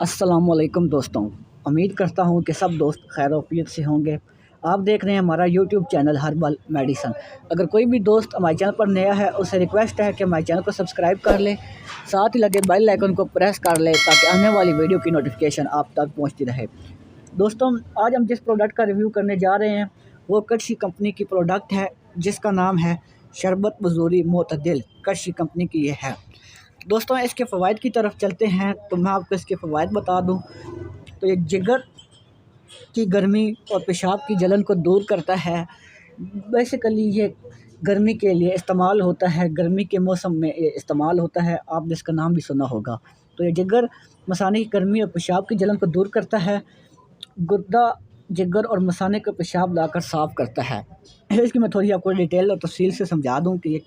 अस्सलामुअलैकुम दोस्तों, उम्मीद करता हूँ कि सब दोस्त खैर-ओ-आफ़ियत से होंगे। आप देख रहे हैं हमारा यूट्यूब चैनल हर्बल मेडिसन। अगर कोई भी दोस्त हमारे चैनल पर नया है, उससे रिक्वेस्ट है कि हमारे चैनल को सब्सक्राइब कर ले, साथ ही लगे बेल आइकन को प्रेस कर ले ताकि आने वाली वीडियो की नोटिफिकेशन आप तक पहुँचती रहे। दोस्तों, आज हम जिस प्रोडक्ट का रिव्यू करने जा रहे हैं वो कर्शी कंपनी की प्रोडक्ट है, जिसका नाम है शरबत बज़ूरी मोतदिल। कर्शी कंपनी की ये है। दोस्तों, इसके फ़वाइद की तरफ चलते हैं तो मैं आपको इसके फ़वाइद बता दूं तो ये जिगर की गर्मी और पेशाब की जलन को दूर करता है। बेसिकली ये गर्मी के लिए इस्तेमाल होता है, गर्मी के मौसम में ये इस्तेमाल होता है। आपने इसका नाम भी सुना होगा। तो ये जिगर मसाने की गर्मी और पेशाब की जलन को दूर करता है। गुर्दा, जिगर और मसाने का पेशाब लाकर साफ़ करता है। इसकी मैं थोड़ी आपको डिटेल और तफ़सील से समझा दूँ कि ये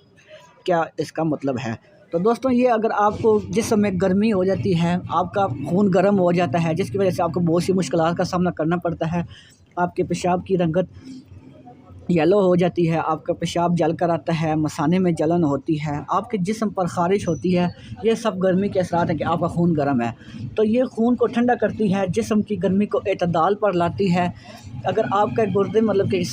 क्या इसका मतलब है। तो दोस्तों, ये अगर आपको जिस समय गर्मी हो जाती है, आपका खून गर्म हो जाता है, जिसकी वजह से आपको बहुत सी मुश्किलात का सामना करना पड़ता है, आपके पेशाब की रंगत येलो हो जाती है, आपका पेशाब जल कर आता है, मसाने में जलन होती है, आपके जिस्म पर ख़ारिश होती है, ये सब गर्मी के असरात हैं कि आपका खून गर्म है। तो ये खून को ठंडा करती है, जिस्म की गर्मी को एतदाल पर लाती है। अगर आपका गुर्दे मतलब कि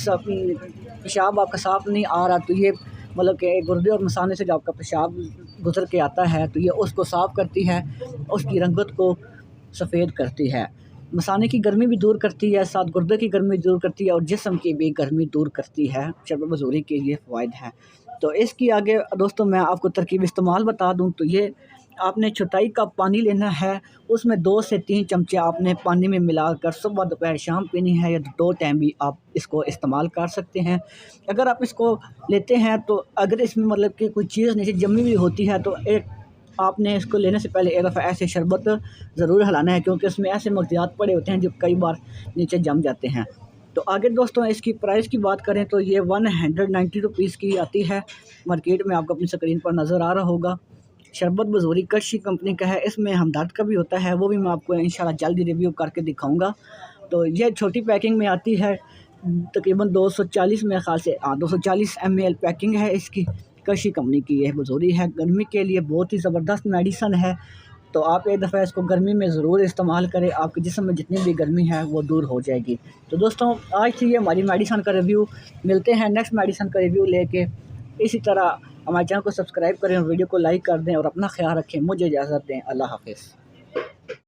पेशाब आपका साफ़ नहीं आ रहा, तो ये मतलब कि गुर्दे और मसाने से जो आपका पेशाब गुज़र के आता है, तो ये उसको साफ़ करती है, उसकी रंगत को सफ़ेद करती है। मसाने की गर्मी भी दूर करती है, साथ गुर्दे की गर्मी दूर करती है और जिस्म की भी गर्मी दूर करती है। शरबत बज़ूरी के ये फ़वाइद हैं। तो इसकी आगे दोस्तों मैं आपको तरकीब इस्तेमाल बता दूँ तो ये आपने चौथाई कप पानी लेना है, उसमें 2 से 3 चमचे आपने पानी में मिलाकर सुबह, दोपहर, शाम पीनी है या 2 टाइम भी आप इसको इस्तेमाल कर सकते हैं। अगर आप इसको लेते हैं तो अगर इसमें मतलब कि कोई चीज़ नीचे जमी हुई होती है तो एक आपने इसको लेने से पहले एक दफ़ा ऐसे शरबत ज़रूर हिलाना है, क्योंकि उसमें ऐसे मग़ज़ियात पड़े होते हैं जो कई बार नीचे जम जाते हैं। तो आगे दोस्तों इसकी प्राइस की बात करें तो ये 190 रुपीज़ की आती है। मार्केट में आपको अपनी स्क्रीन पर नज़र आ रहा होगा। शरबत बज़ूरी कर्शी कंपनी का है। इसमें हमदर्द का भी होता है, वो भी मैं आपको इंशाल्लाह जल्दी रिव्यू करके दिखाऊँगा। तो ये छोटी पैकिंग में आती है, तकरीबन 240 मेरे ख़्याल से 240 ml पैकिंग है इसकी। कर्शी कंपनी की ये बज़ूरी है। गर्मी के लिए बहुत ही ज़बरदस्त मेडिसन है। तो आप एक दफ़ा इसको गर्मी में ज़रूर इस्तेमाल करें, आपके जिस्म में जितनी भी गर्मी है वो दूर हो जाएगी। तो दोस्तों, आज थी ये हमारी मेडिसन का रिव्यू। मिलते हैं नेक्स्ट मेडिसन का रिव्यू लेके। इसी तरह हमारे चैनल को सब्सक्राइब करें और वीडियो को लाइक कर दें और अपना ख्याल रखें। मुझे इजाज़त दें। अल्लाह हाफ़िज़।